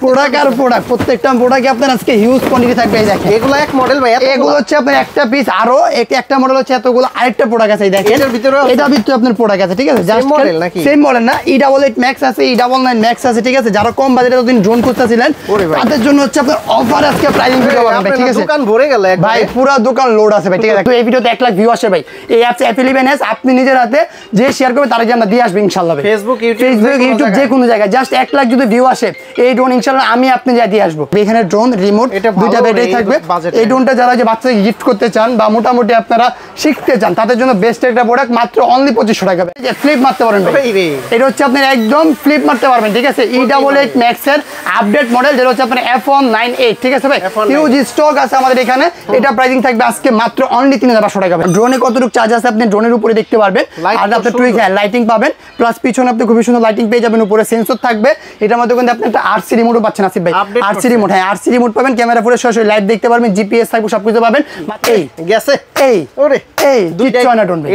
Product আর product প্রত্যেকটা প্রোডাক্টে আপনার আজকে হিউজ কোয়ান্টিটি থাকবে। এই দেখেন এগুলো এক মডেল ভাই, এগুলো হচ্ছে আপনার একটা পিস, আরো একটা মডেল হচ্ছে এতগুলো আরেকটা প্রোডাক্ট আছে। এই দেখেন এটার ভিতরে আপনার প্রোডাক্ট আছে, ঠিক আছে? জাস্ট মডেল নাকি সেম মডেল না, E88 ম্যাক্স আছে, E99 ম্যাক্স আছে, ঠিক আছে? যারা কম বাজেটে ততদিন ড্রোন খুঁজতেছিলেন তাদের জন্য হচ্ছে আপনার অফার আজকে প্রাইসিং ভিডিও বানাবো, ঠিক আছে? দোকান ভরে গেল ভাই, পুরো দোকান লোড আছে ভাই, ঠিক আছে? তো এই ভিডিওতে 1 লাখ ভিউ আসে ভাই। এই অ্যাপস F11s আপনি নিজের হাতে যে শেয়ার করবে তার জন্য দিয়ে আসবে ইনশাআল্লাহ ভাই। ফেসবুক ইউটিউব যে কোনো জায়গায় জাস্ট 1 লাখ যদি ভিউ আসে এই ড্রোন ইনশাআল্লাহ আমি আপনি যা দিয়ে আসবো। এখানে ড্রোন রিমোট দুইটা ব্যাটারি থাকবে। এই ড্রোনটা যারা যে বাচ্চাকে গিফট করতে চান বা মোটামুটি আপনারা শিখতে চান তাদের জন্য বেস্ট একটা প্রোডাক্ট, মাত্র অনলি 2500 টাকা। এই যে ফ্লিপ মারতে পারবেন ভাই, এটা হচ্ছে আপনার একদম ফ্লিপ মারতে পারবেন, ঠিক আছে? E88 ম্যাক্স এর আপডেট মডেল, যেটা হচ্ছে আপনার F198, ঠিক আছে ভাই? হিউজ স্টক আছে আমাদের এখানে। এটা প্রাইসিং থাকবে আজকে মাত্র অনলি 3500 টাকা। ড্রোনে কতটুকু চার্জ আছে আপনি ড্রোনের উপরে দেখতে পারবেন। আর আপনি টুইক লাইটিং পাবেন, প্লাস পিছনে আপনি খুবই সুন্দর লাইটিং পেয়ে যাবেন, উপরে সেন্সর থাকবে। এটার মধ্যে কিন্তু আপনি একটা RC রিমোটও পাচ্ছেন আসিফ ভাই। RC রিমোট, হ্যাঁ RC রিমোট পাবেন, ক্যামেরা পুরো সরাসরি লাইভ দেখতে পারবেন, GPS থাকবে, সবকিছু পাবেন। এই গেছে এই ওরে এই দুইটা না ড্রোন ভাই,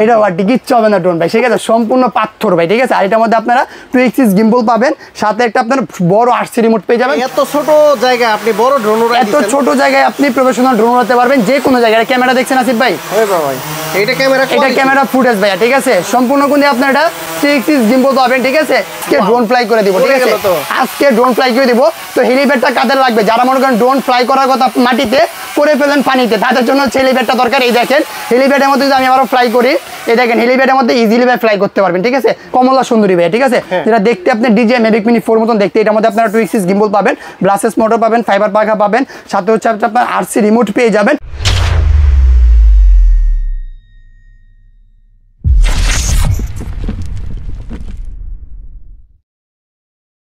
এটা ওয়ার্ডি কিচ্ছু হবে না ড্রোন ভাই, ঠিক আছে? সম্পূর্ণ পাথর ভাই, ঠিক আছে? আর এটার মধ্যে আপনারা 2 গিম্বল পাবেন, সাথে একটা আপনার বড় RC রিমোট পেয়ে যাবেন। এত ছোট জায়গায় আপনি বড় ড্রোন উড়াতে, এত ছোট জায়গায় আপনি প্রফেশনাল ড্রোন উড়াতে পারবেন যে কোনো জায়গায়। ক্যামেরা দেখছেন আসিফ ভাই? ওরে বাবা ভাই, এটা ক্যামেরা ফুটেজ ভাই, ঠিক আছে? সম্পূর্ণ কিন্তু আপনার এটা 6 গিম্বল পাবেন, ঠিক আছে? আজকে ড্রোন ফ্লাই করে দিব, ঠিক আছে? আজকে ড্রোন ফ্লাই করে দিব। তো হেলিপ্যাডটা কাদের লাগবে? যারা মনে করেন ড্রোন ফ্লাই করার কথা মাটিতে করে ফেলেন পানিতে, তাদের জন্য হচ্ছে হেলিপ্যাডটা দরকার। এই দেখেন হেলিপ্যাডের মধ্যে যদি আমি আবারও ফ্লাই করি, এই দেখেন হেলিপ্যাডের মধ্যে ইজিলি ভাই ফ্লাই করতে পারবেন, ঠিক আছে? কমলা সুন্দরী ভাই, ঠিক আছে? যেটা দেখতে আপনি DJI Mavic Mini 4 মতন দেখতে। এটার মধ্যে আপনারা 2 গিম্বল পাবেন, ব্লাসেস মোটর পাবেন, ফাইবার পাখা পাবেন, সাথে হচ্ছে আপনার RC রিমোট পেয়ে যাবেন।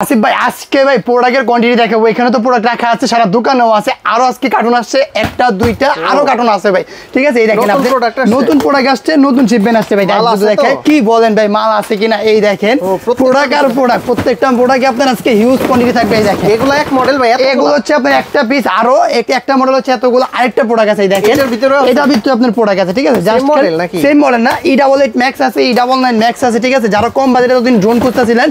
আসিফ ভাই, আজকে ভাই প্রোডাক্টের কোয়ান্টিটি দেখাবো। এখানে তো প্রোডাক্ট রাখা আছে, সারা দোকানেও আছে, আরো আজকে কার্টুন আসছে, একটা দুইটা আরো কার্টুন আছে ভাই, ঠিক আছে? এই দেখেন আপনি নতুন প্রোডাক্ট আসছে, নতুন শিপমেন্ট আসছে ভাই। দেখেন কি বলেন ভাই, মাল আছে কিনা? এই দেখেন প্রোডাক্ট আর প্রোডাক্ট প্রত্যেকটা প্রোডাক্টে আপনার আজকে হিউজ কোয়ান্টিটি থাকবে। এই দেখেন এগুলো এক মডেল ভাই, এগুলো হচ্ছে আপনার একটা পিস, আরো একটা মডেল হচ্ছে এতগুলো আরেকটা প্রোডাক্ট আছে। এই দেখেন এটার ভিতরে আপনার প্রোডাক্ট আছে, ঠিক আছে? জাস্ট মডেল নাকি সেম মডেল না, E88 ম্যাক্স আছে, E99 ম্যাক্স আছে, ঠিক আছে? যারা কম বাজেটে ততদিন ড্রোন খুঁজতেছিলেন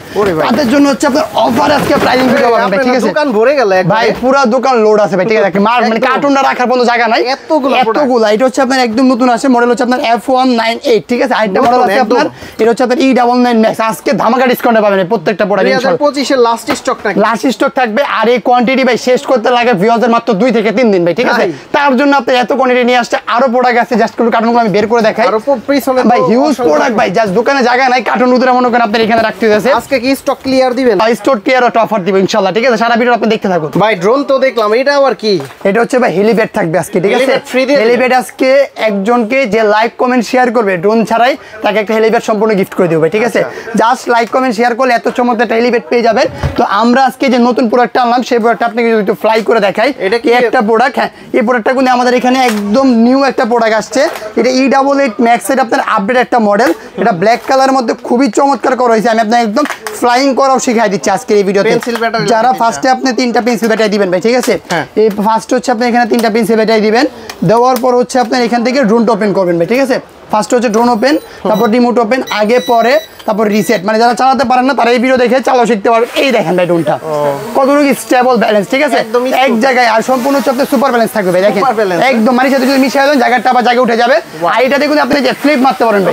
তাদের জন্য হচ্ছে আপনার অফার আজকে প্রাইসিং ভিডিও বানাবো, ঠিক আছে? দোকান ভরে গেল ভাই, পুরো দোকান লোড আছে ভাই, ঠিক আছে? মানে কার্টুনটা রাখার কোনো জায়গা নাই, এতগুলো। এটা হচ্ছে আপনার একদম নতুন আছে, মডেল হচ্ছে আপনার F198, ঠিক আছে? আরেকটা মডেল আছে আপনার, এটা হচ্ছে আপনার E99 ম্যাক্স। আজকে ধামাকা ডিসকাউন্টে পাবেন প্রত্যেকটা প্রোডাক্ট, 2025 এর লাস্ট স্টক থাকবে। আর এই কোয়ান্টিটি ভাই শেষ করতে লাগে ভিউয়ারদের মাত্র 2 থেকে 3 দিন ভাই, ঠিক আছে? তার জন্য আপনি এত কোয়ান্টিটি নিয়ে আসছে। আরো প্রোডাক্ট আছে, জাস্ট কোনো কার্টুনগুলো আমি বের করে দেখাই। আর পিছনে ভাই হিউজ প্রোডাক্ট ভাই, জাস্ট দোকানে জায়গা নাই, কার্টুন উদরা মনে করেন আপনার এখানে রাখতে আছে। আজকে কি স্টক ক্লিয়ার দিবেন? স্টক ক্লিয়ার ও অফার দিব ইনশাআল্লাহ, ঠিক আছে? সারা ভিডিও আপনি দেখতে থাকুন ভাই। ড্রোন তো দেখলাম, এটা আবার কি? এটা হচ্ছে ভাই হেলিপ্যাড থাকবে আজকে, ঠিক আছে? হেলিপ্যাড আজকে একজনকে যে লাইক কমেন্ট শেয়ার করবে ড্রোন ছাড়াই তাকে একটা হেলিপ্যাড সম্পূর্ণ গিফট করে দেব ভাই, ঠিক আছে? জাস্ট লাইক কমেন্ট শেয়ার করলে এত চমৎকার একটা হেলিপ্যাড পেয়ে যাবেন। তো আমরা আজকে যে নতুন প্রোডাক্টটা আনলাম সেই প্রোডাক্টটা আপনাকে একটু ফ্লাই করে দেখাই। এটা কি একটা প্রোডাক্ট? হ্যাঁ, এই প্রোডাক্টটা কিন্তু আমাদের এখানে একদম নিউ একটা প্রোডাক্ট আসছে। এটা E88 ম্যাক্স এর আপনার আপডেট একটা মডেল। এটা ব্ল্যাক কালারের মধ্যে খুবই চমৎকার করা হয়েছে। আমি আপনাকে একদম ফ্লাইং করাও শিখাই দিচ্ছি আজকের এই ভিডিওতে। যারা ফার্স্টে আপনি 3টা পেন্সিল ব্যাটারি দিবেন ভাই, ঠিক আছে? এই ফার্স্ট হচ্ছে আপনি এখানে 3টা পেন্সিল ব্যাটারি দিবেন, দেওয়ার পর হচ্ছে আপনার এখান থেকে ড্রোনটা ওপেন করবেন ভাই, ঠিক আছে? ফার্স্ট হচ্ছে ড্রোন ওপেন, তারপর রিমোট ওপেন, আগে পরে, তারপর রিসেট। মানে যারা চালাতে পারেন না তারা এই ভিডিও দেখে চালাও শিখতে পারবেন। এই দেখেন ভাই ড্রোনটা কতটুকু স্টেবল ব্যালেন্স, ঠিক আছে? এক জায়গায়, আর সম্পূর্ণ হচ্ছে আপনার সুপার ব্যালেন্স থাকবে ভাই, দেখেন একদম মাটির সাথে যদি মিশিয়ে দেন জায়গাটা আবার জায়গায় উঠে যাবে। আর এটা দেখুন আপনি যে ফ্লিপ মারতে পারবেন ভাই,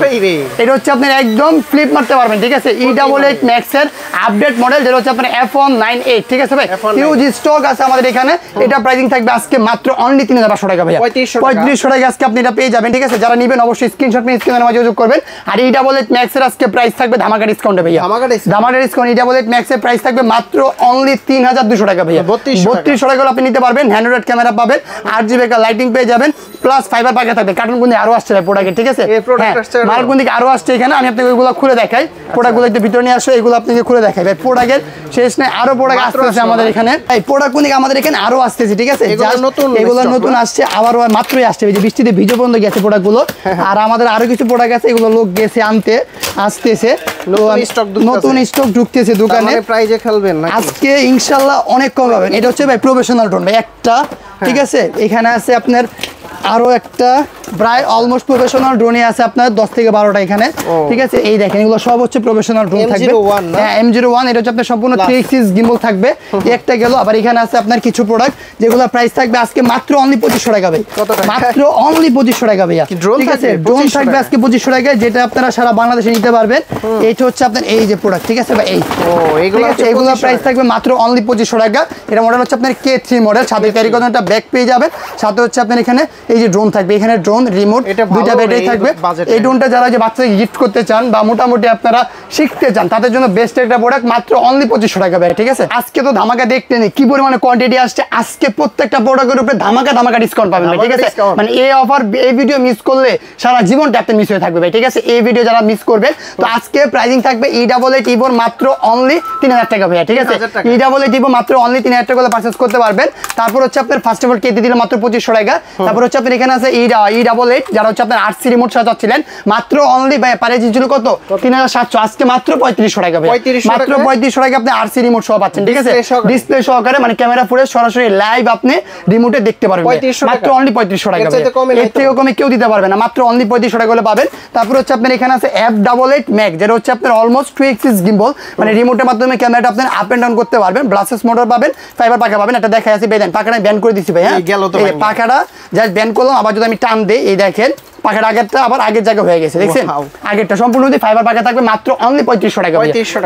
এটা হচ্ছে আপনার একদম ফ্লিপ মারতে পারবেন, ঠিক আছে? E88 ম্যাক্স এর আপডেট মডেল, যেটা হচ্ছে আপনার F198, ঠিক আছে ভাই? হিউজ স্টক আছে আমাদের এখানে। এটা প্রাইসিং থাকবে আজকে মাত্র অনলি 3500 টাকা ভাই, 3500 টাকা আজকে আপনি এটা পেয়ে যাবেন, ঠিক আছে? যারা নেবেন অবশ্যই স্ক্রিনশট নিয়ে স্ক্রিনের মাঝে যোগ করবেন। আর E88 ম্যাক্স এর আজকে প্রাইস থাকবে ধামাকা ডিসকাউন্টে ভাইয়া, ধামাকা ডিসকাউন্ট। E88 ম্যাক্স এর প্রাইস থাকবে মাত্র অনলি 3200 টাকা ভাইয়া, 3200 টাকা আপনি নিতে পারবেন। হ্যান্ডহেল্ড ক্যামেরা পাবেন, 8GB লাইটিং পেয়ে যাবেন, প্লাস ফাইবার পাখা থাকবে। কার্টুন গুলো আরো আসছে প্রোডাক্ট, ঠিক আছে? মার্ক গুলো আরো আসছে এখানে। আমি আপনাকে ওইগুলো খুলে দেখাই, প্রোডাক্টগুলো একটু ভিতরে নিয়ে আসো, এগুলো আপনাকে খুলে দেখাই ভাই। প্রোডাক্টের শেষ নাই, আরো প্রোডাক্ট আসছে আমাদের এখানে। এই প্রোডাক্টগুলো আমাদের এখানে আরো আসতেছে, ঠিক আছে? এগুলো নতুন আসছে, আবারও মাত্রই আসছে, যে বৃষ্টিতে ভিজে বন্ধ গেছে প্রোডাক্টগুলো। আর আমাদের আরো কিছু প্রোডাক্ট আছে, এগুলো লোক গেছে আনতে, আসতেছে নতুন স্টক ঢুকতেছে দোকানে। প্রাইজে খেলবেন না আজকে ইনশাআল্লাহ, অনেক কম পাবেন। এটা হচ্ছে ভাই প্রফেশনাল ড্রোন ভাই একটা, ঠিক আছে? এখানে আছে আপনার আরো একটা, প্রায় অলমোস্ট প্রফেশনাল ড্রোনই আছে আপনার 10 থেকে 12টা এখানে, ঠিক আছে। এই দেখেন এগুলো সব হচ্ছে প্রফেশনাল ড্রোন থাকবে। হ্যাঁ M01, এটা হচ্ছে আপনার সম্পূর্ণ 3 axis gimbal থাকবে। একটা গেল, আবার এখানে আছে আপনার কিছু প্রোডাক্ট যেগুলো প্রাইস থাকবে আজকে মাত্র অনলি 2500 টাকা ভাই, মাত্র অনলি 2500 টাকা ভাইয়া, ঠিক আছে। ড্রোন থাকবে আজকে 2500 টাকায়, যেটা আপনারা সারা বাংলাদেশে নিতে পারবেন। এইটা হচ্ছে আপনার এই যে প্রোডাক্ট, ঠিক আছে ভাই, এই এগুলো প্রাইস থাকবে মাত্র অনলি 2500 টাকা। এটা মডেল হচ্ছে আপনার K3 মডেল, সাথে ক্যারি করার একটা ব্যাগ পেয়ে যাবেন, সাথে হচ্ছে আপনার এখানে এই যে ড্রোন থাকবে, এখানে ড্রোন রিমোট দুইটা ব্যাটারি থাকবে। এই ড্রোনটা যারা যে বাচ্চাকে গিফট করতে চান বা মোটামুটি আপনারা শিখতে চান তাদের জন্য বেস্ট একটা প্রোডাক্ট, মাত্র অনলি 2500 টাকা ভাই, ঠিক আছে। আজকে তো ধামাকা দেখতে নেই কি পরিমাণে কোয়ান্টিটি আসছে, আজকে প্রত্যেকটা প্রোডাক্টের উপরে ধামাকা ডিসকাউন্ট পাবেন ভাই, ঠিক আছে। মানে এই অফার, এই ভিডিও মিস করলে সারা জীবনটা আপনি মিস হয়ে থাকবে ভাই, ঠিক আছে। এই ভিডিও যারা মিস করবেন, তো আজকে প্রাইসিং থাকবে E88 Evo মাত্র অনলি 3000 টাকা ভাই, ঠিক আছে। E88 Evo মাত্র অনলি 3000 টাকা করে পারচেজ করতে পারবেন। তারপর হচ্ছে আপনার ফার্স্ট অফ অল কেটে দিলে মাত্র 2500 টাকা। তারপর হচ্ছে আপনার এখানে আছে E88, যারা হচ্ছে আপনার RC রিমোট সাজাচ্ছিলেন, মাত্র অনলি ভাই প্রাইসিং ছিল কত 3700, আজকে মাত্র 3500 টাকা ভাই, মাত্র 3500 টাকা আপনি RC রিমোট সহ পাচ্ছেন, ঠিক আছে। ডিসপ্লে সহকারে, মানে ক্যামেরা ফুটেজ সরাসরি লাইভ আপনি রিমোটে দেখতে পারবেন, মাত্র অনলি 3500 টাকা। এর থেকে কমে কেউ দিতে পারবে না, মাত্র অনলি 3500 টাকা করে পাবেন। তারপর হচ্ছে আপনার এখানে আছে F88 Max, যেটা হচ্ছে আপনার অলমোস্ট 2 axis gimbal, মানে রিমোটের মাধ্যমে ক্যামেরাটা আপনি আপ এন্ড ডাউন করতে পারবেন। ব্লাসেস মোটর পাবেন, ফাইবার পাখা পাবেন। এটা দেখাই আছে বেদেন, পাখাটা ব্যান করে দিছি ভাই, হ্যাঁ এই পাখাটা জাস্ট ব্যান করলাম। আবার যদি আমি টান দেই, এই দেখেন পাখাটা আগেরটা আবার আগের জায়গা হয়ে গেছে, দেখছেন। আগেরটা সম্পূর্ণ যদি ফাইবার পাখা থাকবে মাত্র অনলি 3500 টাকা,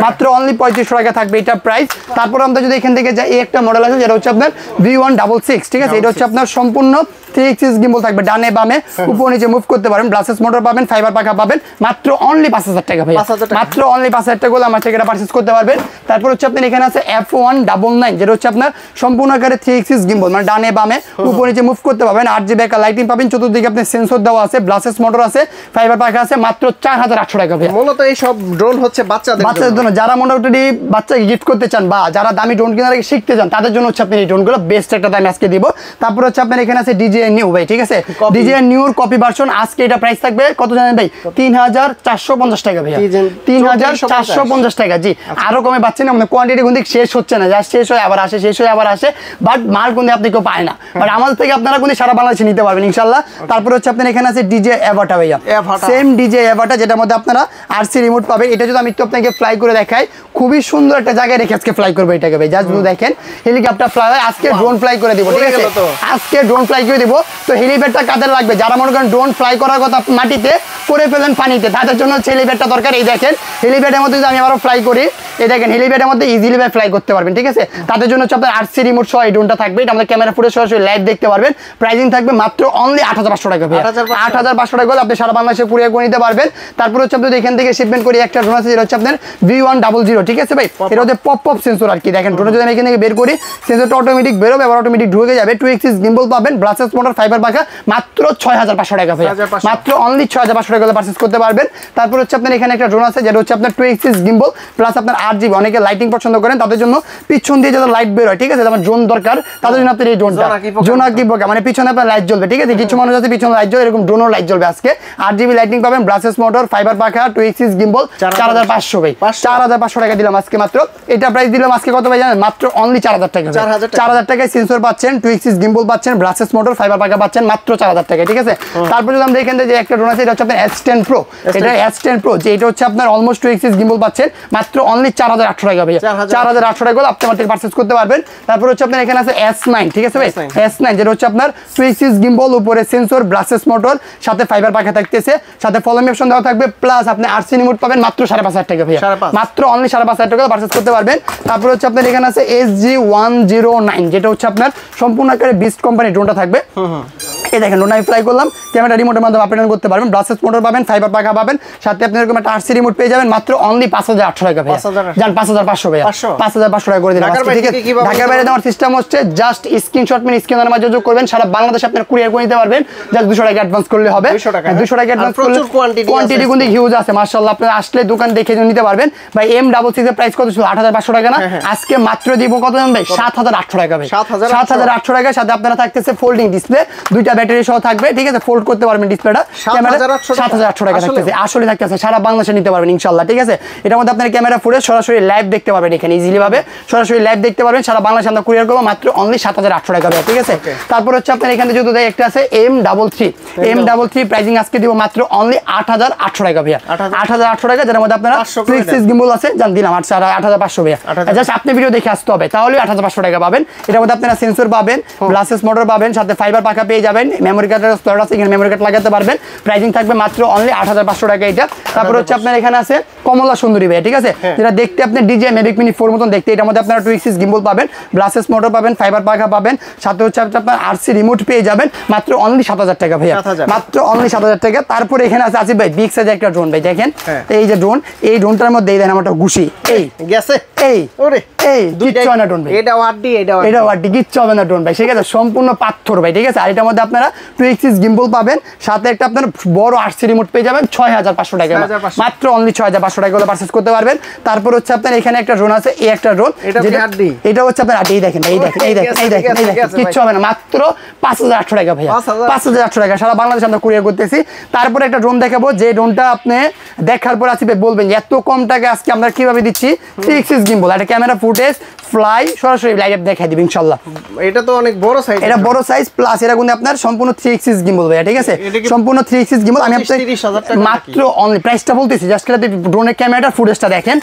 মাত্র অনলি 3500 টাকা থাকবে এটা প্রাইস। তারপর আমরা যদি এখান থেকে যাই, এই একটা মডেল আছে যেটা হচ্ছে আপনার V166, ঠিক আছে। এটা হচ্ছে আপনার সম্পূর্ণ 3 axis gimbal থাকবে, ডানে বামে উপর নিচে মুভ করতে পারবেন। ব্লাসেস মোটর পাবেন, ফাইবার পাখা পাবেন, মাত্র অনলি 5000 টাকা ভাই, মাত্র অনলি 5000 টাকা হলে আমার থেকে এটা পারচেজ করতে পারবেন। তারপর হচ্ছে আপনার এখানে আছে F199, যেটা হচ্ছে আপনার সম্পূর্ণ আকারে 3 axis gimbal, মানে ডানে বামে উপর নিচে মুভ করতে পারবেন। 8GB একটা লাইটিং পাবেন, চতুর্দিকে আপনি সেন্সর দেওয়া আছে, ব্লাসেস মোটর আছে, ফাইবার পাখা আছে, মাত্র 4800 টাকা ভাই। মূলত এই সব ড্রোন হচ্ছে বাচ্চাদের জন্য, যারা মোটামুটি বাচ্চাকে গিফট করতে চান বা যারা দামি ড্রোন কেনার আগে শিখতে চান তাদের জন্য হচ্ছে আপনি এই ড্রোনগুলো বেস্ট একটা দাম আজকে দিব। তারপর হচ্ছে আপনার এখানে আছে DJI Neo ভাই, ঠিক আছে। DJI Neo এর কপি ভার্সন, আজকে এটা প্রাইস থাকবে কত জানেন ভাই, 3450 টাকা ভাই, 3450 টাকা। জি, আরো কমে পাচ্ছেন না, মানে কোয়ান্টিটি কিন্তু শেষ হচ্ছে না, যা শেষ হয় আবার আসে, শেষ হয় আবার আসে, বাট মাল কিন্তু আপনি কেউ পায় না, বাট আমাদের থেকে আপনারা কিন্তু সারা বাংলাদেশে নিতে পারবেন ইনশাআল্লাহ। তারপর হচ্ছে আপনার এখানে আছে DJI Avata ভাইয়া, সেম DJI Avata, যেটার মধ্যে আপনারা RC রিমোট পাবেন। এটা যদি আমি একটু আপনাকে ফ্লাই করে দেখাই, খুবই সুন্দর একটা জায়গায় রেখে আজকে ফ্লাই করবো এটাকে ভাই, জাস্ট দেখেন হেলিকপ্টার ফ্লাই হয়, আজকে ড্রোন ফ্লাই করে দিব, ঠিক আছে। আজকে ড্রোন ফ্লাই করে দিব। তো হেলিপ্যাডটা কাদের লাগবে, যারা মনে করেন ড্রোন ফ্লাই করার কথা মাটিতে করে ফেলেন পানিতে, তাদের জন্য হচ্ছে হেলিপ্যাডটা দরকার। এই দেখেন হেলিপ্যাডের মধ্যে যদি আমি আরো ফ্লাই করি, এই দেখেন হেলিপ্যাডের মধ্যে ইজিলি ভাই ফ্লাই করতে পারবেন, ঠিক আছে। তাদের জন্য হচ্ছে আপনার RC রিমোট সহ এই ড্রোনটা থাকবে, এটা আমাদের ক্যামেরা ফুটেজ সরাসরি লাইভ দেখতে পারবেন। প্রাইসিং থাকবে মাত্র অনলি 8500 টাকা ভাই, 8500 টাকা হলে আপনি সারা বাংলাদেশে কুরিয়ার করে নিতে পারবেন। তারপর হচ্ছে আপনি এখান থেকে শিপমেন্ট করি একটা ড্রোন আছে, যেটা হচ্ছে আপনার V100, ঠিক আছে ভাই। এটা হচ্ছে পপ সেন্সর আর কি, দেখেন ড্রোন যদি আমি এখান থেকে বের করি, সেন্সরটা অটোমেটিক বেরোবে, আবার অটোমেটিক ঢুকে যাবে। 2 axis gimbal পাবেন, ব্লাসেস মোটর, ফাইবার পাখা, মাত্র 6500 টাকা ভাই, মাত্র অনলি 6500 টাকা পারচেজ করতে পারবেন। তারপর হচ্ছে আপনার এখানে একটা ড্রোন আছে, যেটা হচ্ছে আপনার 2 axis gimbal প্লাস আপনার 8GB, অনেকে লাইটিং পছন্দ করেন তাদের জন্য পিছন দিয়ে যাদের লাইট বের হয়, ঠিক আছে, যেমন ড্রোন দরকার তাদের জন্য আপনার এই ড্রোনটা জোনাকি পোকা, মানে পিছনে আপনার লাইট জ্বলবে, ঠিক আছে। কিছু মানুষ আছে পিছনে লাইট জ্বলবে, এরকম ড্রোনও লাইট জ্বলবে। আজকে 8GB লাইটিং পাবেন, ব্লাসেস মোটর, ফাইবার পাখা, 2 axis gimbal, 4500 ভাই, 4500 টাকা দিলাম আজকে মাত্র। এটা প্রাইস দিলাম আজকে কত ভাই জানেন, মাত্র অনলি 4000 টাকা, 4000 টাকায় সেন্সর পাচ্ছেন, 2 axis gimbal পাচ্ছেন, ব্লাসেস মোটর, ফাইবার পাখা পাচ্ছেন, মাত্র 4000 টাকা, ঠিক আছে। তারপর যদি আমরা এখান থেকে যে একটা ড্রোন আছে, এটা হচ্ছে আপনার S10 Pro, এটা S10 Pro, যে এটা হচ্ছে আপনার অলমোস্ট 2 axis gimbal পাচ্ছেন, মাত্র অনলি 4800 টাকা ভাই, 4800 টাকা আপনি আমার থেকে পারচেজ করতে পারবেন। তারপর হচ্ছে আপনার এখানে আছে S9, ঠিক আছে ভাই, S9, যেটা হচ্ছে আপনার 2 axis gimbal, উপরে সেন্সর, ব্লাসেস মোটর, সাথে ফাইবার পাখা থাকতেছে, সাথে ফলোমি অপশন দেওয়া থাকবে, প্লাস আপনি RC রিমোট পাবেন মাত্র 5500 টাকা ভাই, মাত্র অনলি 5500 টাকা পারচেজ করতে পারবেন। তারপর হচ্ছে আপনার এখানে আছে SG109, যেটা হচ্ছে আপনার সম্পূর্ণ আকারে বিস্ট কোম্পানি ড্রোনটা থাকবে। এই দেখেন ড্রোন আমি ফ্লাই করলাম, ক্যামেরা রিমোটের মাধ্যমে আপডেট করতে পারবেন, ব্লাসেস মোটর পাবেন, ফাইবার পাখা পাবেন, সাথে আপনি এরকম একটা RC রিমোট পেয়ে যাবেন, মাত্র অনলি 5800 টাকা ভাই, জান 5500 ভাই, 5500 টাকা করে দিলাম। ঠিক আছে, ঢাকার বাইরে দেওয়ার সিস্টেম হচ্ছে জাস্ট স্ক্রিনশট মেন স্ক্রিনের মাধ্যমে যোগাযোগ করবেন, সারা বাংলাদেশে আপনি কুরিয়ার করে নিতে পারবেন, জাস্ট 200 টাকা অ্যাডভান্স করলে হবে, 200 টাকা অ্যাডভান্স করলে কোয়ান্টিটি কিন্তু হিউজ আছে মাশাআল্লাহ, আপনি আসলে দোকান দেখে নিতে পারবেন ভাই। M66 এর প্রাইস কত ছিল, 8500 টাকা না, আজকে মাত্র দিব কত জানেন ভাই, 7800 টাকা ভাই, 7800 টাকার সাথে আপনারা থাকতেছে ফোল্ডিং ডিসপ্লে, দুইটা ব্যাটারি সহ থাকবে, ঠিক আছে, ফোল্ড করতে পারবেন ডিসপ্লেটা, ক্যামেরা 7800 টাকা থাকতেছে, আসলে থাকতেছে, সারা বাংলাদেশে নিতে পারবেন ইনশাআল্লাহ। ঠিক আছে, এটার মধ্যে আপনার ক্যামেরা ফুটেজ সরাসরি লাইভ দেখতে পারবেন, এখানে ইজিলি ভাবে সরাসরি লাইভ দেখতে পারবেন, সারা বাংলাদেশে আমরা কুরিয়ার করবো মাত্র অনলি 7800 টাকা ভাইয়া। ঠিক আছে, তারপর হচ্ছে আপনার এখানে যদি দেয় একটা আছে M33 প্রাইসিং আজকে দিব মাত্র অনলি 8800 টাকা ভাইয়া, 8800 টাকা, যার মধ্যে আপনারা 3 গিম্বল আছে, জান দিলাম 8500 ভাইয়া। জাস্ট আপনি ভিডিও দেখে আসতে হবে, তাহলে 8500 টাকা পাবেন। এটার মধ্যে আপনারা সেন্সর পাবেন, গ্লাসেস মোটর পাবেন, সাথে ফাইবার পাখা পেয়ে যাবেন, মেমোরি কার্ডের স্লট আছে, এখানে মেমোরি কার্ড লাগাতে পারবেন। প্রাইসিং থাকবে মাত্র অনলি 8500 টাকা এটা। তারপর হচ্ছে আপনার এখানে আছে কমলা সুন্দরী ভাইয়া। ঠিক আছে, যেটা দেখতে আপনি DJI Mavic Mini 4 মতন দেখতে, এটার মধ্যে আপনারা 2 axis গিম্বল পাবেন, গ্লাসেস মোটর পাবেন, ফাইবার পাখা পাবেন, সাথে হচ্ছে আপনার RC রিমোট পেয়ে যাবেন মাত্র অনলি 7000 টাকা ভাইয়া, মাত্র অনলি 7000 টাকা। তারপরে এখানে আছে আসিফ ভাই বিগ সাইজের একটা ড্রোন ভাই, দেখেন এই যে ড্রোন, এই ড্রোনটার মধ্যে এই দেন আমারটা ঘুষি, এই গেছে, এই ওরে এই কিচ্ছু হবে না ড্রোন ভাই, এটা ওয়ার্ডি কিচ্ছু হবে না ড্রোন ভাই। ঠিক আছে, সম্পূর্ণ পাথর ভাই। ঠিক আছে, আর এটার মধ্যে আপনারা 2 axis গিম্বল পাবেন, সাথে একটা আপনার বড় RC রিমোট পেয়ে যাবেন 6500 টাকা, মাত্র অনলি 6500 টাকা করে পারচেজ করতে পারবেন। তারপর হচ্ছে আপনার এখানে একটা ড্রোন আছে, এই একটা ড্রোন, এটা হচ্ছে আপনার এই দেখেন কিচ্ছু হবে না, মাত্র 5800 টাকা ভাইয়া, 5800 টাকা, সারা বাংলাদেশে আমরা কুরিয়ার করতেছি। তারপরে একটা ড্রোন দেখাবো, যে ড্রোনটা আপনি দেখার পর আসিফ বলবেন এত কম টাকা আজকে আমরা কিভাবে দিচ্ছি। 3 axis গিম্বল, একটা ক্যামেরা ফুটেজ ফ্লাই সরাসরি লাইভ দেখাই দিব ইনশাআল্লাহ। এটা তো অনেক বড় সাইজ, এটা বড় সাইজ প্লাস এটা কিন্তু আপনার সম্পূর্ণ 3 axis গিম্বল ভাইয়া। ঠিক আছে, সম্পূর্ণ 3 axis গিম্বল। আমি আপনাকে মাত্র অনলি প্রাইসটা বলতেছি, জাস্ট খালি ড্রোনের ক্যামেরাটা ফুটেজটা দেখেন।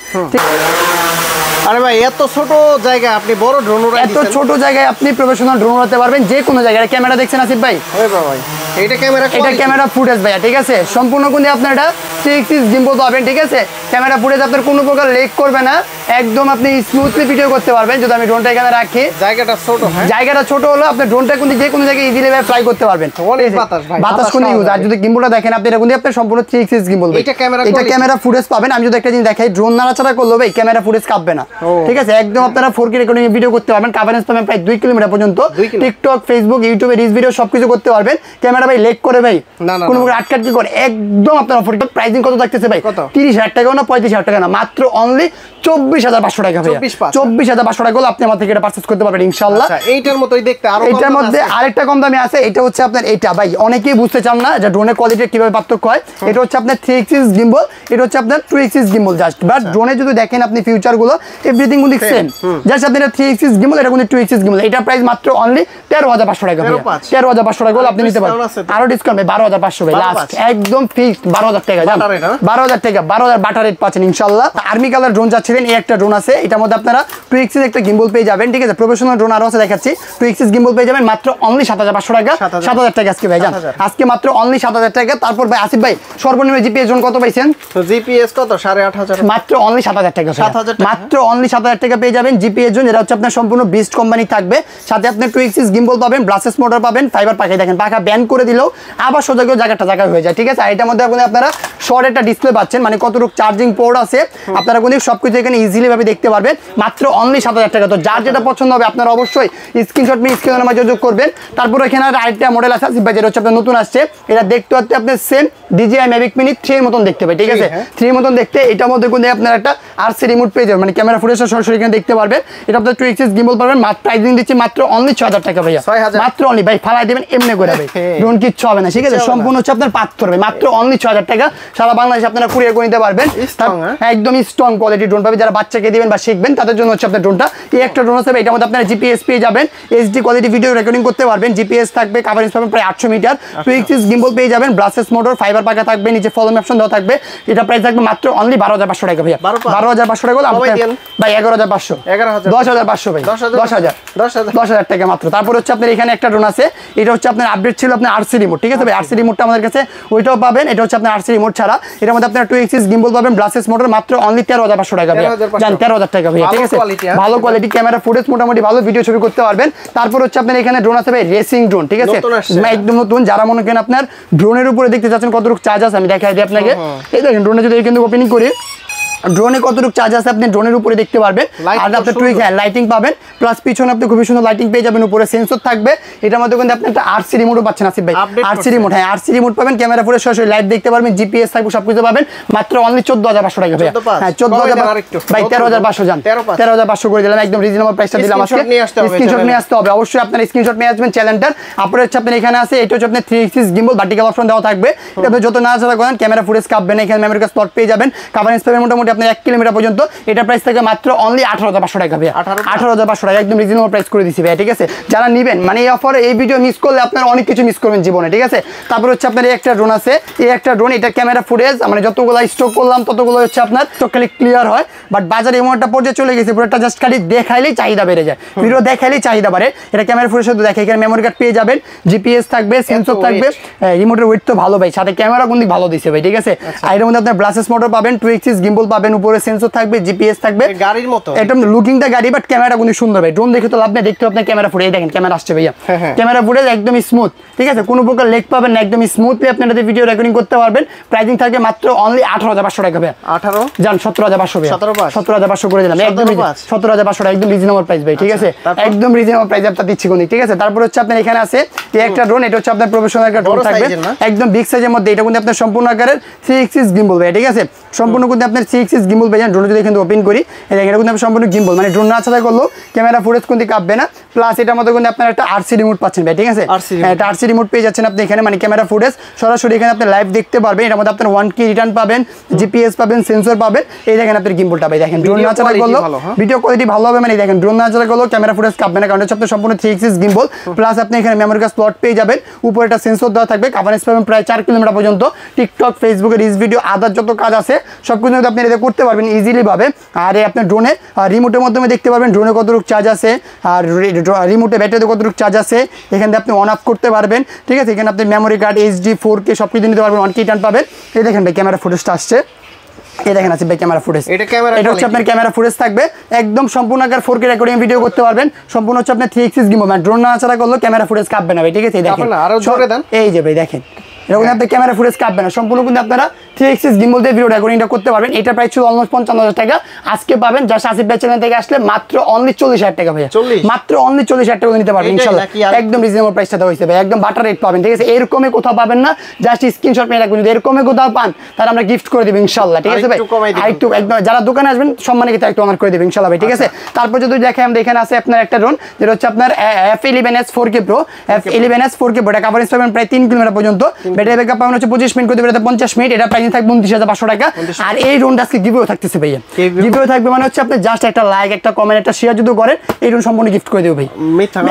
আরে ভাই এত ছোট জায়গা আপনি বড় ড্রোন উড়াই দিচ্ছেন, এত ছোট জায়গায় আপনি প্রফেশনাল ড্রোন উড়াতে পারবেন যে কোনো জায়গায়। ক্যামেরা দেখছেন আসিফ ভাই, ওই বাবা ভাই এটা ক্যামেরা ফুটেজ ভাইয়া। ঠিক আছে, সম্পূর্ণ কিন্তু আপনার এটা 3 axis গিম্বল পাবেন। ঠিক আছে, ক্যামেরা ফুটেজ আপনার কোনো প্রকার লেগ করবে না, একদম আপনি স্মুথলি ভিডিও করতে পারবেন। যদি আমি ড্রোনটা এখানে রাখি, জায়গাটা ছোট হলো আপনি ড্রোনটা কিন্তু যে কোনো জায়গায় ইজিলি ভাবে ফ্লাই করতে পারবেন, বাতাস কোনো ইউজ। আর যদি গিম্বলটা দেখেন আপনি, এটা কিন্তু আপনার সম্পূর্ণ 3 axis গিম্বল, এটা ক্যামেরা ফুটেজ পাবেন। আমি যদি একটা জিনিস দেখাই, ড্রোন নাড়াচাড়া করলে ভাই ক্যামেরা ফুটেজ কাঁপবে না। ঠিক আছে, একদম আপনারা 4K রেকর্ডিং ভিডিও করতে পারবেন, কভারেজ পাবেন প্রায় 2 কিলোমিটার পর্যন্ত। টিকটক, ফেসবুক, ইউটিউবে রিলস ভিডিও সবকিছু করতে পারবেন। ক্যামেরা ভাই লেগ করে ভাই কোনো প্রকার আটকাটকি করে একদম আপনার অফারটা। প্রাইসিং কত থাকতেছে ভাই? 30000 টাকা না 35000 টাকা না, মাত্র অনলি 24500 টাকা ভাই, 24500 টাকা হলে আপনি আমার থেকে এটা পারচেজ করতে পারবেন ইনশাআল্লাহ। এইটার মতোই দেখতে আরো এটার মধ্যে আরেকটা কম দামি আছে, এটা হচ্ছে আপনার এটা ভাই অনেকেই বুঝতে চান না যে ড্রোনের কোয়ালিটি কিভাবে পার্থক্য হয়। এটা হচ্ছে আপনার 3 axis গিম্বল, এটা হচ্ছে আপনার 2 axis গিম্বল জাস্ট। বাট ড্রোনে যদি দেখেন আপনি ফিউচার গুলো এভরিথিং কিন্তু সেম, জাস্ট আপনি এটা 3 axis গিম্বল, এটা কিন্তু 2 axis গিম্বল। এটা প্রাইস মাত্র অনলি 13500 টাকা ভাই, 13500 টাকা হলে আপনি নিতে পারবেন। আরো ডিসকাউন্ট ভাই 12500 ভাই, লাস্ট একদম ফিক্সড 12000 টাকা, জান 12000 টাকা, 12000 বাটার রেট পাচ্ছেন ইনশাআল্লাহ। আর্মি কালার ড্রোন যাচ্ছিলেন, এই একটা ড্রোন আছে, এটার মধ্যে আপনারা 2 axis একটা গিম্বল পেয়ে যাবেন। ঠিক আছে, প্রফেশনাল ড্রোন আরো আছে দেখাচ্ছি, 2 axis গিম্বল পেয়ে যাবেন মাত্র অনলি 7500 টাকা, 7000 টাকা আজকে ভাই, জান আজকে মাত্র অনলি 7000 টাকা। তারপর ভাই আসিফ ভাই সর্বনিম্ন জিপিএস জোন কত পাইছেন? তো জিপিএস কত 8500, মাত্র অনলি 7000 টাকা, মাত্র অনলি 7000 টাকা পেয়ে যাবেন জিপিএস জোন। এটা হচ্ছে আপনার সম্পূর্ণ বিস্ট কোম্পানি থাকবে, সাথে আপনি 2 axis গিম্বল পাবেন, ব্লাসেস মোটর পাবেন, ফাইবার পাখা দেখেন পাখা ব্যান করে দিলেও আবার সোজা করে জায়গা হয়ে যায়। ঠিক আছে, আর এটার মধ্যে আপনারা শর্ট একটা ডিসপ্লে পাচ্ছেন, মানে কতটুকু চার্জিং পোর্ট আছে আপনারা কিন্তু সবকিছু এখানে ইজিলি ভাবে দেখতে পারবেন, মাত্র অনলি 7000 টাকা। তো যার যেটা পছন্দ হবে আপনারা অবশ্যই স্ক্রিনশট নিয়ে স্ক্রিনের মাধ্যমে যোগাযোগ করবেন। তারপর এখানে আরেকটা মডেল আছে আসিফ ভাই, যেটা হচ্ছে আপনার নতুন আসছে, এটা দেখতে হচ্ছে আপনার সেম DJI Mavic Mini 3 এর মতন দেখতে পাই। ঠিক আছে, 3 এর মতন দেখতে, এটার মধ্যে কিন্তু আপনার একটা RC রিমোট পেয়ে যাবেন, মানে ক্যামেরা ফুটেজটা সরাসরি এখানে দেখতে পারবেন। এটা আপনার 2 axis গিম্বল পাবেন, মাত্র প্রাইসিং দিচ্ছি মাত্র অনলি 6000 টাকা ভাইয়া, মাত্র অনলি ভাই ফালাই দিবেন এমনি করে ভাই, ড্রোন কিচ্ছু হবে না। ঠিক আছে, সম্পূর্ণ হচ্ছে আপনার পাথর ভাই, মাত্র অনলি 6000 টাকা, সারা বাংলাদেশে আপনারা কুরিয়ার করে নিতে পারবেন। একদম স্ট্রং কোয়ালিটি ড্রোন পাবেন, যারা বাচ্চাকে দিবেন বা শিখবেন তাদের জন্য হচ্ছে আপনার ড্রোনটা। এই একটা ড্রোন আছে, এটার মধ্যে আপনারা জিপিএস পেয়ে যাবেন, HD কোয়ালিটি ভিডিও রেকর্ডিং করতে পারবেন, জিপিএস থাকবে, কভারেজ পাবেন প্রায় 800 মিটার, 2 axis গিম্বল পেয়ে যাবেন, ব্লাসেস মোটর, ফাইবার পাখা থাকবে, নিচে ফলো অপশন দেওয়া থাকবে। এটা প্রাইস থাকবে মাত্র অনলি 12500 টাকা ভাইয়া, 12500 টাকা হলে ভাই 11500, 10500 ভাই, 10000 টাকা মাত্র। তারপর হচ্ছে আপনার এখানে একটা ড্রোন আছে, এটা হচ্ছে আপনার আপডেট ছিল আপনার RC রিমোট। ঠিক আছে ভাই, RC রিমোটটা আমাদের কাছে ওইটাও পাবেন, এটা হচ্ছে আপনার RC রিমোট ছাড়া। এটার মধ্যে আপনার 2 axis গিম্বল পাবেন, ব্লাসেস মোটর, মাত্র অনলি 13500 টাকা ভাই, জান 13000 টাকা ভাই। ঠিক আছে, ভালো কোয়ালিটি ক্যামেরা ফুটেজ মোটামুটি ভালো ভিডিও ছবি করতে পারবেন। তারপর হচ্ছে আপনার এখানে ড্রোন আছে ভাই, রেসিং ড্রোন। ঠিক আছে, একদম নতুন, যারা মনে করেন আপনার ড্রোনের উপরে দেখতে চাচ্ছেন কতটুকু চার্জ আছে আমি দেখাই দিই আপনাকে। এই দেখেন ড্রোনে যদি কিন্তু ওপেনিং করি, ড্রোনে কতটুকু চার্জ আছে আপনি ড্রোনের উপরে দেখতে পারবেন। আর আপনি টুইক লাইটিং পাবেন, প্লাস পিছনে আপনি খুবই সুন্দর লাইটিং পেয়ে যাবেন, উপরে সেন্সর থাকবে। এটার মধ্যে কিন্তু আপনি একটা আরসি রিমোটও পাচ্ছেন আসিফ ভাই, আরসি রিমোট। হ্যাঁ, আরসি রিমোট পাবেন, ক্যামেরা ফুটে সরাসরি লাইভ দেখতে পারবেন, জিপিএস থাকবে, সবকিছু পাবেন মাত্র অনলি 14,500 টাকা ভাই। হ্যাঁ 14,000 ভাই, 13,500 জান, 13,500 করে দিলাম, একদম রিজনেবল প্রাইসটা দিলাম আজকে। স্ক্রিনশট নিয়ে আসতে হবে অবশ্যই, আপনার স্ক্রিনশট নিয়ে আসবেন চ্যানেলটার। আপনার হচ্ছে আপনার এখানে আছে, এটা হচ্ছে আপনার 3 axis gimbal ভার্টিক্যাল অপশন দেওয়া থাকবে। এটা যত না চালা করেন ক্যামেরা ফুটেজ কাঁপবে না, এখানে মেমোরি কার্ড স্লট পেয়ে যাবেন, কভারেজ পাবেন মোটামুটি আপনার 1 কিলোমিটার পর্যন্ত। এটা প্রাইস থাকে মাত্র অনলি 18,500 টাকা ভাই, 18,500 টাকা, একদম রিজনেবল প্রাইস করে দিছি ভাই। ঠিক আছে, যারা নেবেন মানে এই অফারে এই ভিডিও মিস করলে আপনারা অনেক কিছু মিস করবেন জীবনে। ঠিক আছে, তারপর হচ্ছে আপনার এই একটা ড্রোন আছে, এই একটা ড্রোন, এটা ক্যামেরা ফুটেজ মানে যতগুলো স্টক করলাম ততগুলো হচ্ছে আপনার স্টক খালি ক্লিয়ার হয়, বাট বাজারে এমন একটা পর্যায়ে চলে গেছে পুরোটা জাস্ট খালি দেখাইলেই চাহিদা বেড়ে যায়, ভিডিও দেখাইলেই চাহিদা বাড়ে। এটা ক্যামেরা ফুটেজ শুধু দেখে, এখানে মেমোরি কার্ড পেয়ে যাবেন, জিপিএস থাকবে, সেন্সর থাকবে, রিমোটের ওয়েট তো ভালো ভাই, সাথে ক্যামেরা কিন্তু ভালো দিছে ভাই। ঠিক আছে, আর এর মধ্যে আপনার ব্লাসেস মোটর পাবেন, 2 axis gimbal পাবেন, উপরে সেন্সর থাকবে, জিপিএস থাকবে, গাড়ির মতো একদম লুকিংটা গাড়ি, বাট ক্যামেরা কিন্তু সুন্দর ভাই। ড্রোন দেখে তো লাভ নেই, দেখতে আপনার ক্যামেরা ফুটেজ, দেখেন ক্যামেরা আসছে ভাইয়া, ক্যামেরা ফুটেজ একদম স্মুথ। ঠিক আছে, কোনো প্রকার লেগ পাবেন না, একদম স্মুথলি আপনারা ভিডিও রেকর্ডিং করতে পারবেন। প্রাইসিং থাকবে মাত্র অনলি 18,500 টাকা ভাই। 18 জান 17,500 ভাই, 17,500 করে দিলাম, একদম 17,500 টাকা, একদম রিজনেবল প্রাইস ভাই। ঠিক আছে, একদম রিজনেবল প্রাইস আপনার দিচ্ছি কোন। ঠিক আছে, তারপর হচ্ছে আপনার এখানে আছে এই একটা ড্রোন, এটা হচ্ছে আপনার প্রফেশনাল একটা ড্রোন থাকবে, একদম বিগ সাইজের মধ্যে। এটা কিন্তু আপনার সম্পূর্ণ আকারের 3 axis gimbal ভাই। ঠিক আছে, সম্পূর্ণ কিন্তু আপনার 3 axis gimbal ভাই। ড্রোন যদি কিন্তু ওপেন করি, এটা কিন্তু আপনার সম্পূর্ণ gimbal, মানে ড্রোন না ছাড়া করলো ক্যামেরা ফুটেজ কিন্তু কাঁপবে না, প্লাস এটার মধ্যে কিন্তু আপনার একটা আরসি রিমোট পাচ্ছেন ভাই। ঠিক আছে, এটা আরসি রিমোট পেয়ে যাচ্ছেন আপনি এখানে, মানে ক্যামেরা ফুটেজ সরাসরি এখানে আপনি লাইভ দেখতে পারবেন। এটার মধ্যে আপনার 1 কি রিটার্ন পাবেন, জিপিএস পাবেন, সেন্সর পাবেন। এই দেখেন আপনার গিম্বলটা ভাই, দেখেন ড্রোন না ছাড়া করলো ভিডিও কোয়ালিটি ভালো হবে, মানে দেখেন ড্রোন না ছাড়া করলো ক্যামেরা ফুটেজ কাঁপবে না, কারণ হচ্ছে আপনার সম্পূর্ণ 3 axis gimbal, প্লাস আপনি এখানে মেমোরি কার্ড স্লট পেয়ে যাবেন, উপরে একটা সেন্সর দেওয়া থাকবে, কভারেজ পাবেন প্রায় 4 কিলোমিটার পর্যন্ত। টিকটক, ফেসবুকে রিলস ভিডিও, আদার যত কাজ আছে সব কিছু আপনি এটা করতে পারবেন ইজিলি ভাবে। আর এই আপনার ড্রোনে রিমোটের মাধ্যমে দেখতে পারবেন ড্রোনে কতটুকু চার্জ আছে, আর রিমোটে ব্যাটারিতে কতটুকু চার্জ আছে, এখানে আপনি অন অফ করতে পারবেন। ঠিক আছে, এখানে আপনি মেমোরি কার্ড, এইচডি, 4K সব কিছু নিতে পারবেন, 1 কি রিটার্ন পাবেন। এই দেখেন ভাই ক্যামেরা ফুটেজটা আসছে, এই দেখেন আছে ভাই ক্যামেরা ফুটেজ, এটা হচ্ছে আপনার ক্যামেরা ফুটেজ থাকবে, একদম সম্পূর্ণ আকার 4K রেকর্ডিং ভিডিও করতে পারবেন। সম্পূর্ণ হচ্ছে আপনার 3 axis gimbal, মানে ড্রোন না ছাড়া করলো ক্যামেরা ফুটেজ কাঁপবে না ভাই। ঠিক আছে, এই দেখেন এই যে ভাই দেখেন এরকম আপনার ক্যামেরা ফুটেজ কাঁপবে না, সম্পূর্ণ কিন্তু আপনারা 3 axis gimbal দিয়ে ভিডিও রেকর্ডিংটা করতে পারবেন। এটা প্রাইস ছিল অলমোস্ট 55,000 টাকা, আজকে পাবেন জাস্ট আসিফ ভাই চ্যানেল থেকে আসলে মাত্র অনলি 40,000 টাকা ভাই, মাত্র অনলি 40,000 টাকা নিতে পারবেন ইনশাআল্লাহ, একদম রিজনেবল প্রাইসটা দেওয়া হয়েছে ভাই, একদম বাটার রেট পাবেন। ঠিক আছে, এরকমই কোথাও পাবেন না, জাস্ট স্ক্রিনশট নিয়ে রাখবেন, যদি এরকমই কোথাও পান তাহলে আমরা গিফট করে দেব ইনশাআল্লাহ। ঠিক আছে ভাই, আরেকটু একদম যারা দোকানে আসবেন সম্মানে কিন্তু একটু অনার করে দেব ইনশাআল্লাহ ভাই। ঠিক আছে, তারপর যদি দেখেন আমরা এখানে আছে আপনার একটা ড্রোন, যেটা হচ্ছে আপনার F11s 4K Pro, F11s 4K Pro, এটা কভারেজ পাবেন প্রায় 3 কিলোমিটার পর্যন্ত, ব্যাটারি ব্যাকআপ পাবেন হচ্ছে 25 মিনিট, করতে পারে 50 মিনিট। এটা প্রাইস থাকবে 29,500 টাকা। আর এই ড্রোনটা আজকে গিভও থাকতেছে ভাইয়া, গিভও থাকবে মানে হচ্ছে আপনি জাস্ট একটা লাইক, একটা কমেন্ট, একটা শেয়ার যদি করেন এই ড্রোন সম্পূর্ণ গিফট করে দেব ভাই,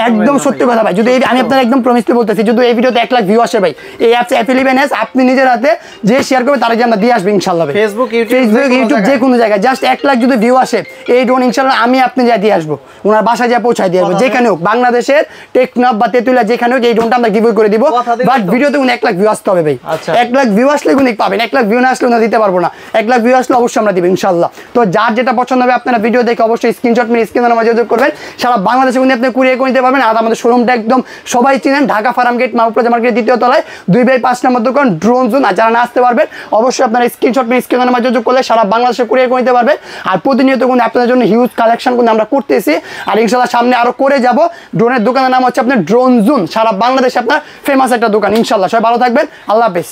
একদম সত্যি কথা ভাই। যদি আমি আপনার একদম প্রমিসলি বলতেছি, যদি এই ভিডিওতে 1 লাখ ভিউ আসে ভাই, এই অ্যাপস F11s আপনি নিজের হাতে যে শেয়ার করবে তার আমরা দিয়ে আসবে ইনশাআল্লাহ ভাই। ফেসবুক, ইউটিউব যে কোনো জায়গায় জাস্ট 1 লাখ যদি ভিউ আসে এই ড্রোন ইনশাআল্লাহ আমি আপনি যা দিয়ে আসবো, ওনার বাসায় যা পৌঁছায় দিয়ে আসবো, যেখানে হোক বাংলাদেশের টেকনাফ বা তেতুলিয়া যেখানে হোক এই ড্রোনটা আমরা গিভ করে দিব। বাট ভিডিওতে 1 লাখ ভিউ আসতে হবে ভাই, 1 লাখ ভিউ আসলে গুণ পাবেন, 1 লাখ ভিউ না আসলে না দিতে পারবো না, 1 লাখ ভিউ আসলে অবশ্যই আমরা দিব ইনশাআল্লাহ। তো যার যেটা পছন্দ হবে আপনারা ভিডিও দেখে অবশ্যই স্ক্রিনশট নিয়ে স্ক্রিনে নাম্বার যোগাযোগ করবেন, সারা বাংলাদেশে কিন্তু আপনি কুরিয়ার করে নিতে পারবেন। আর আমাদের শোরুমটা একদম সবাই চিনেন, ঢাকা ফার্ম গেট মাহবুবপ্লাজা মার্কেটের 2য় তলায় 2/5 নম্বর দোকান ড্রোন জোন। আর যারা না আসতে পারবেন অবশ্যই আপনারা স্ক্রিনশট নিয়ে স্ক্রিনে নাম্বার যোগাযোগ করলে সারা বাংলাদেশে কুরিয়ার করে নিতে পারবেন। আর প্রতিনিয়ত কিন্তু আপনাদের জন্য হিউজ কালেকশন কিন্তু আমরা করতেছি, আর ইনশাআল্লাহ সামনে আরো করে যাব। ড্রোনের দোকানের নাম হচ্ছে আপনার ড্রোন জোন, সারা বাংলাদেশে আপনার ফেমাস একটা দোকান ইনশাআল্লাহ। সবাই ভালো থাকবেন, আল্লাহ হাফেজ।